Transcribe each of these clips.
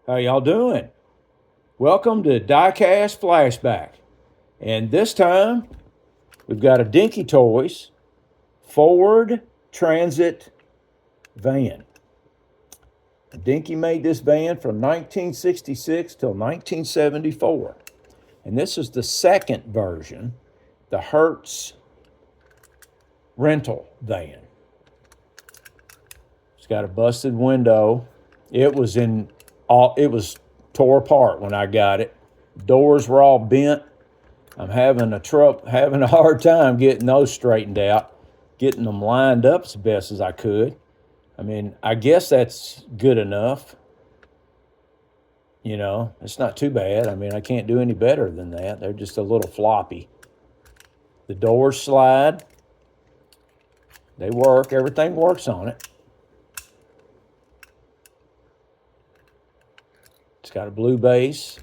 How y'all doing? Welcome to Diecast Flashback. And this time, we've got a Dinky Toys Ford Transit van. Dinky made this van from 1966 till 1974. And this is the second version, the Hertz rental van. It's got a busted window. It was tore apart when I got it. Doors were all bent. I'm having a hard time getting those straightened out, getting them lined up as best as I could. I mean, I guess that's good enough. You know, it's not too bad. I mean, I can't do any better than that. They're just a little floppy. The doors slide. They work. Everything works on it. It's got a blue base.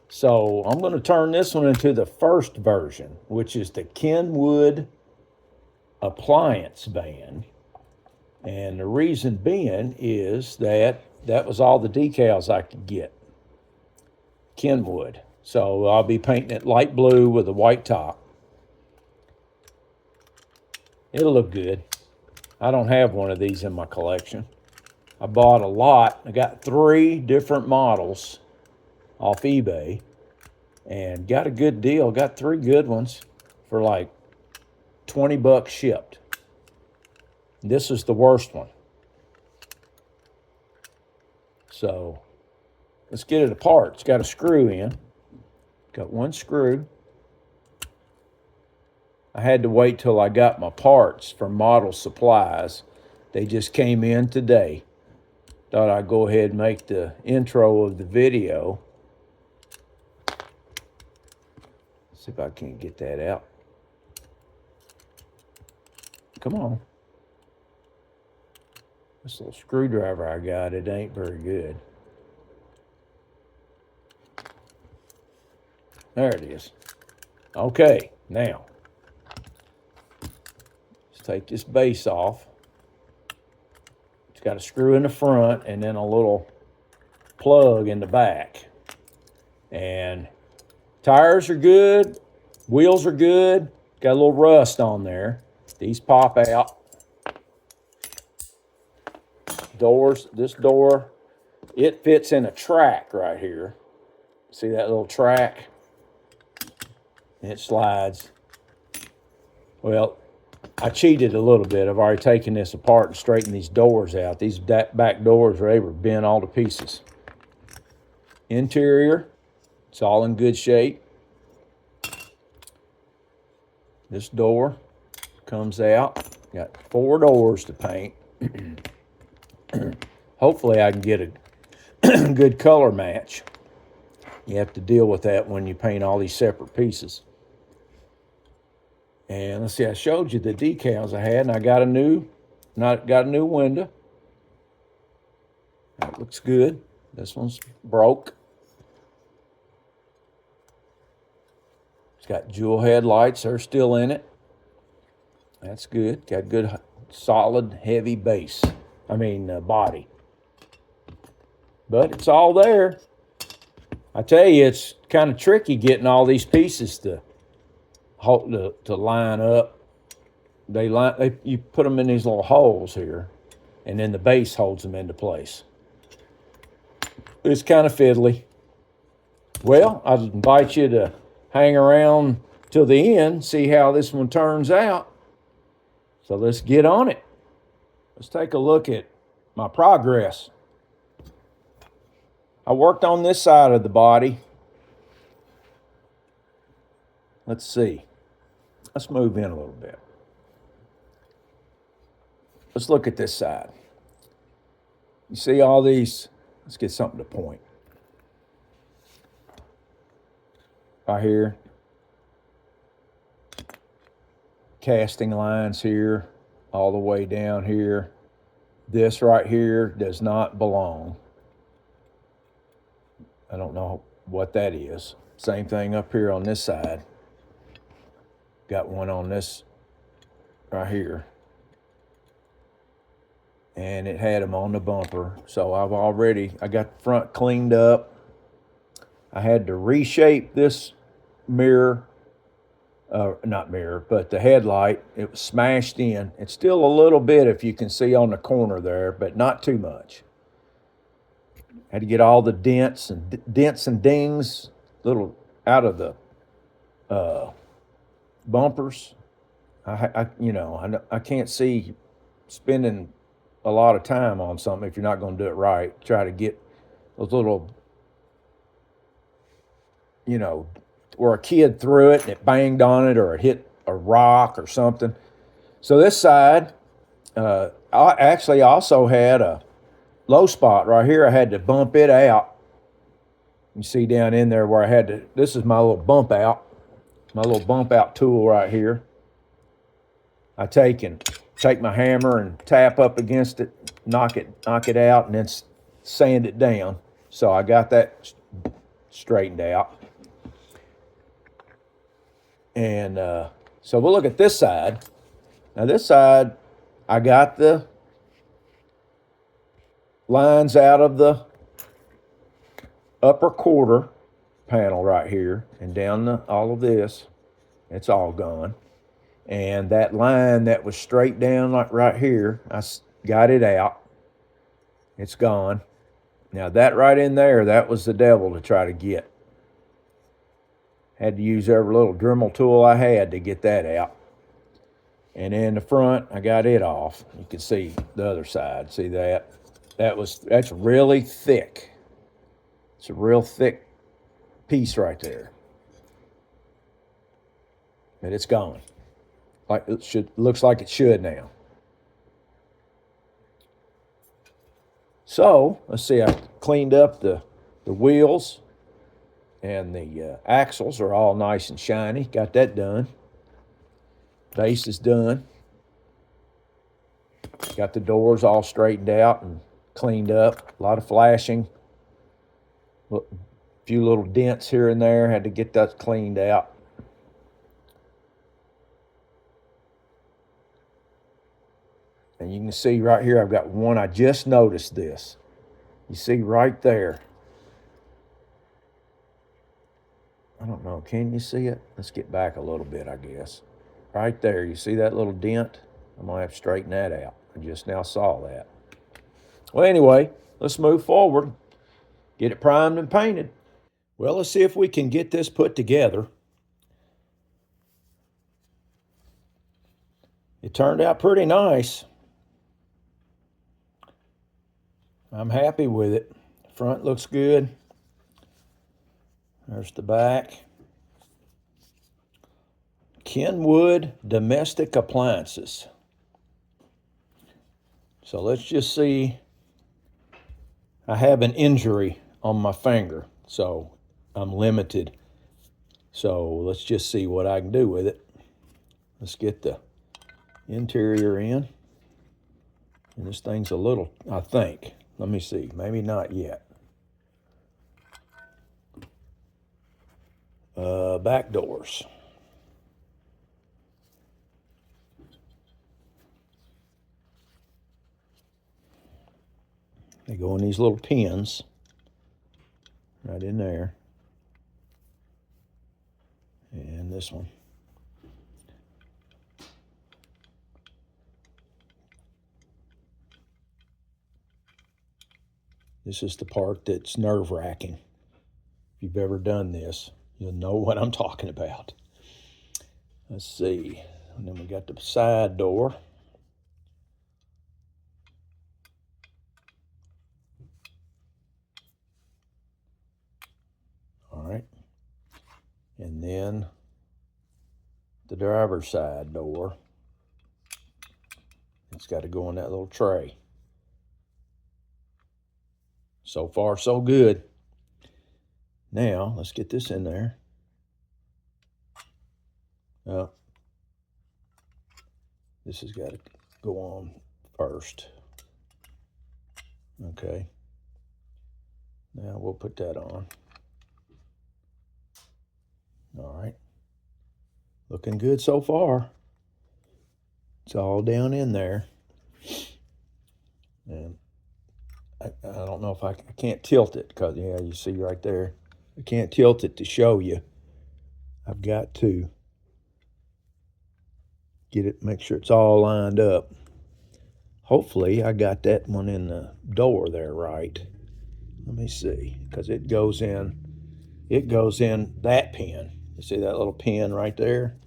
So I'm going to turn this one into the first version, which is the Kenwood appliance van. And the reason being is that was all the decals I could get. Kenwood. So I'll be painting it light blue with a white top. It'll look good. I don't have one of these in my collection. I bought a lot. I got 3 different models off eBay and got a good deal. Got 3 good ones for like $20 shipped. This is the worst one. So let's get it apart. It's got a screw in. Got 1 screw. I had to wait till I got my parts from Model Supplies. They just came in today. Thought I'd go ahead and make the intro of the video. See if I can't get that out. Come on. This little screwdriver I got, it ain't very good. There it is. Okay, now, let's take this base off. It's got a screw in the front and then a little plug in the back. And tires are good, wheels are good, got a little rust on there. These pop out. Doors, this door, it fits in a track right here. See that little track? And it slides. Well, I cheated a little bit. I've already taken this apart and straightened these doors out. These back doors they were bent all to pieces. Interior, it's all in good shape. This door comes out. Got 4 doors to paint. Hopefully I can get a good color match. You have to deal with that when you paint all these separate pieces. And let's see, I showed you the decals I had, and I got a new window. That looks good. This one's broke. It's got jewel headlights. They're still in it. That's good. Got good, solid, heavy base. Body. But it's all there. I tell you, it's kind of tricky getting all these pieces to line up. You put them in these little holes here, and then the base holds them into place. It's kind of fiddly. Well, I'd invite you to hang around till the end, see how this one turns out. So let's get on it. Let's take a look at my progress. I worked on this side of the body. Let's see. Let's move in a little bit. Let's look at this side. You see all these? Let's get something to point. Right here. Casting lines here, all the way down here. This right here does not belong. I don't know what that is. Same thing up here on this side. Got one on this right here. and it had them on the bumper. So I got the front cleaned up. I had to reshape this mirror, not mirror, but the headlight. It was smashed in. It's still a little bit, if you can see on the corner there, but not too much. Had to get all the dents and dings little out of the bumpers. I can't see spending a lot of time on something if you're not going to do it right. Try to get those little, where a kid threw it and it banged on it or it hit a rock or something. So this side, I actually also had a low spot right here. I had to bump it out. You see down in there where I had to, this is my little bump out tool right here. I take my hammer and tap up against it, knock it out, and then sand it down. So I got that straightened out. And so we'll look at this side. Now this side, I got the lines out of the upper quarter panel right here and down all of this. It's all gone. And that line that was straight down like right here, I got it out. It's gone. Now that right in there, that was the devil to try to get. Had to use every little Dremel tool I had to get that out. And in the front, I got it off. You can see the other side. See that? That's really thick. It's a real thick piece right there. But it's gone. Looks like it should now. So let's see. I cleaned up the wheels, and the axles are all nice and shiny. Got that done. Base is done. Got the doors all straightened out and cleaned up. A lot of flashing. A few little dents here and there. Had to get that cleaned out. And you can see right here, I've got one. I just noticed this. You see right there. I don't know. Can you see it? Let's get back a little bit, I guess. Right there. You see that little dent? I'm going to have to straighten that out. I just now saw that. Well, anyway, let's move forward. Get it primed and painted. Well, let's see if we can get this put together. It turned out pretty nice. I'm happy with it. Front looks good. There's the back. Kenwood Domestic Appliances. So let's just see. I have an injury on my finger, so I'm limited. So let's just see what I can do with it. Let's get the interior in. And this thing's a little, I think. Let me see. Maybe not yet. Back doors. They go in these little pins right in there. And this one. This is the part that's nerve-wracking. If you've ever done this, you'll know what I'm talking about. Let's see. And then we got the side door. All right. And then the driver's side door. It's got to go in that little tray. So far, so good. Now, let's get this in there. This has got to go on first. Okay. Now we'll put that on. All right. Looking good so far. It's all down in there. And I don't know if I can't tilt it because, yeah, you see right there. I can't tilt it to show you. I've got to get it, make sure it's all lined up. Hopefully I got that one in the door there right. Let me see, because it goes in that pin. You see that little pin right there?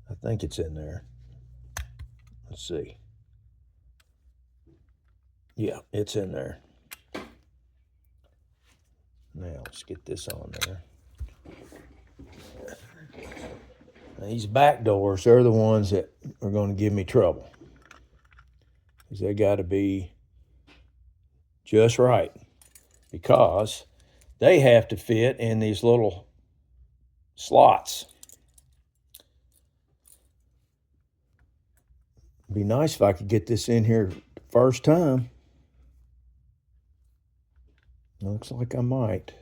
I think it's in there. Let's see. Yeah, it's in there. Now let's get this on there. Now, these back doors, they're the ones that are going to give me trouble. Because they got to be just right. Because they have to fit in these little slots. It'd be nice if I could get this in here the first time. Looks like I might.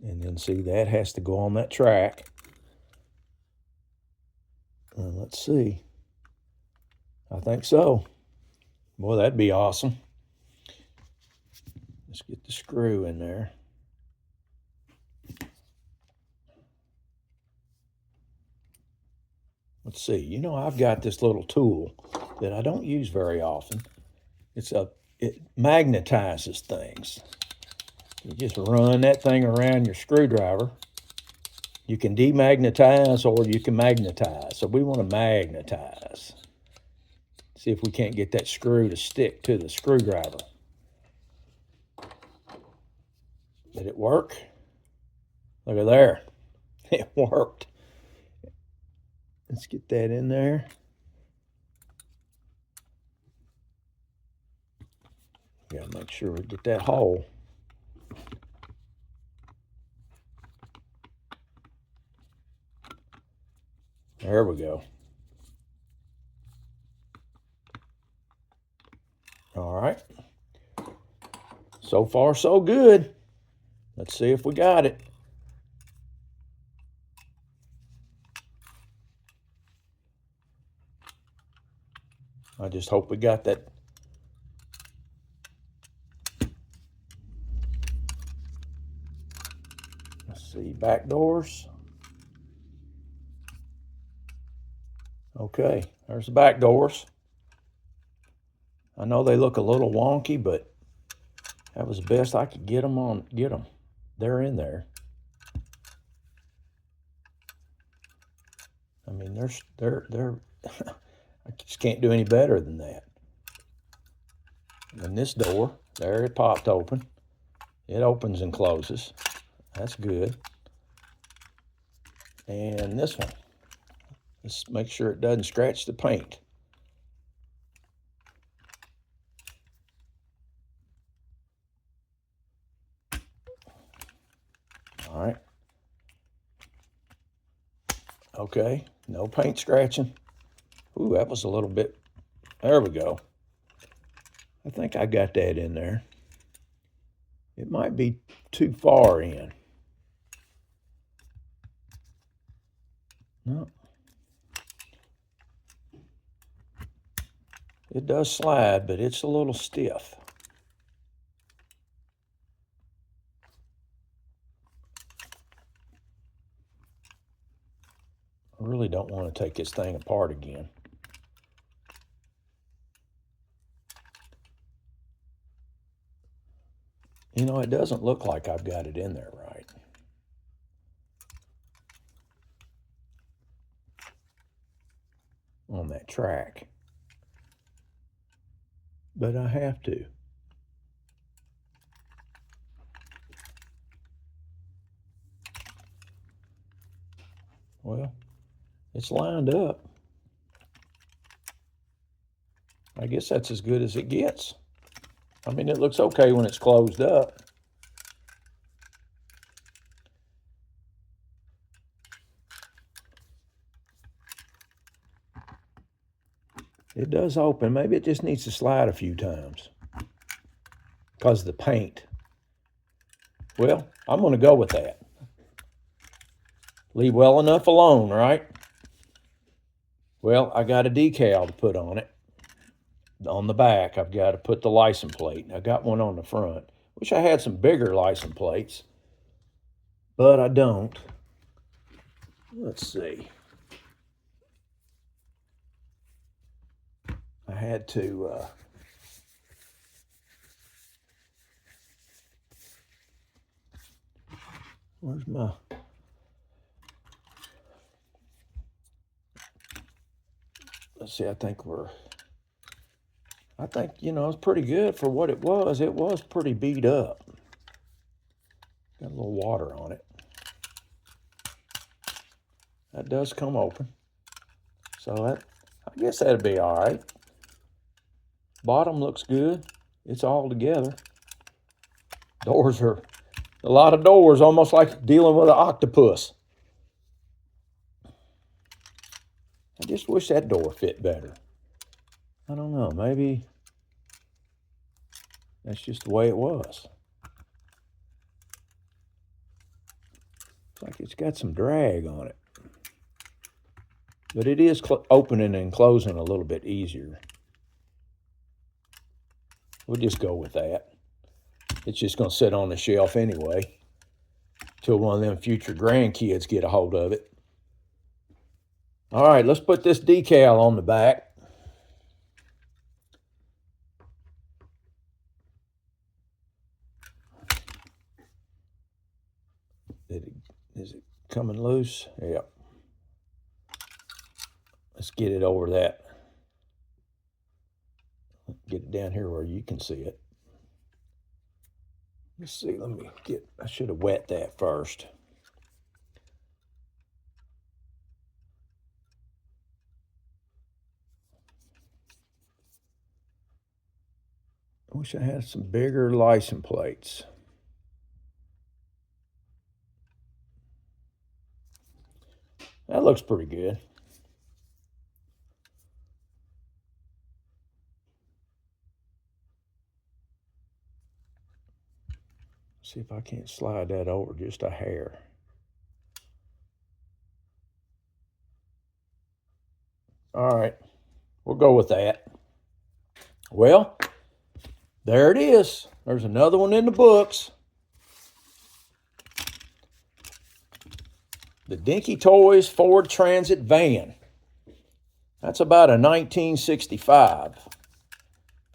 And then see, that has to go on that track. And let's see. I think so. Boy, that'd be awesome. Let's get the screw in there. Let's see. You know, I've got this little tool that I don't use very often. It magnetizes things. You just run that thing around your screwdriver. You can demagnetize or you can magnetize. So we want to magnetize. See if we can't get that screw to stick to the screwdriver. Did it work? Look at there. It worked. Let's get that in there. Gotta make sure we get that hole. There we go. All right. So far, so good. Let's see if we got it. I just hope we got that. Let's see, back doors. Okay, there's the back doors. I know they look a little wonky, but that was the best I could get them. They're in there. I mean, they're I just can't do any better than that. And this door, there, it popped open. It opens and closes. That's good. And this one, let's make sure it doesn't scratch the paint. All right. Okay, no paint scratching. Ooh, that was a little bit, there we go. I think I got that in there. It might be too far in. No. It does slide, but it's a little stiff. I really don't want to take this thing apart again. You know, it doesn't look like I've got it in there right. On that track. But I have to. Well, it's lined up. I guess that's as good as it gets. I mean, it looks okay when it's closed up. It does open. Maybe it just needs to slide a few times because of the paint. Well, I'm going to go with that. Leave well enough alone, right? Well, I got a decal to put on it. On the back, I've got to put the license plate. I got one on the front. Wish I had some bigger license plates, but I don't. Let's see. I had to where's my let's see, I think you know, it's pretty good for what it was. It was pretty beat up. Got a little water on it. That does come open. So that, I guess that'd be all right. Bottom looks good. It's all together. Doors are a lot of doors, almost like dealing with an octopus. I just wish that door fit better. I don't know, maybe that's just the way it was. It's like it's got some drag on it. But it is opening and closing a little bit easier. We'll just go with that. It's just going to sit on the shelf anyway till one of them future grandkids get a hold of it. All right, let's put this decal on the back. Is it coming loose? Yep. Let's get it over that. Get it down here where you can see it. Let's see, I should have wet that first. I wish I had some bigger license plates. That looks pretty good. See if I can't slide that over just a hair. All right, we'll go with that. Well, there it is. There's another one in the books. The Dinky Toys Ford Transit van. That's about a 1965, if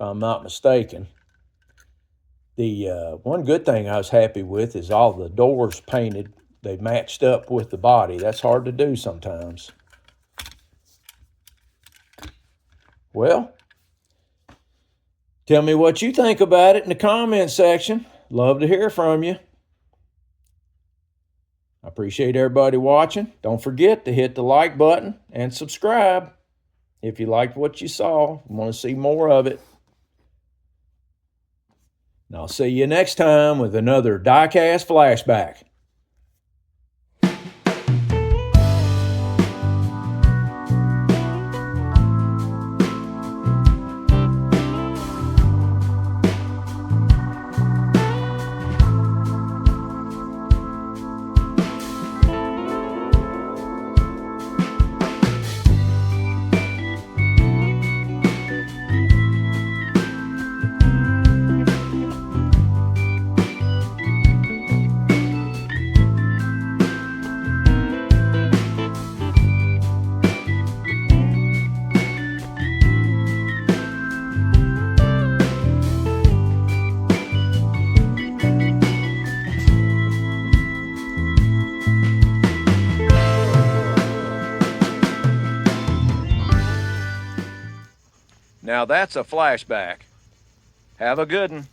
I'm not mistaken. The one good thing I was happy with is all the doors painted. They matched up with the body. That's hard to do sometimes. Well, tell me what you think about it in the comment section. Love to hear from you. I appreciate everybody watching. Don't forget to hit the like button and subscribe if you liked what you saw. Want to see more of it. And I'll see you next time with another Diecast Flashback. Now that's a flashback. Have a good one.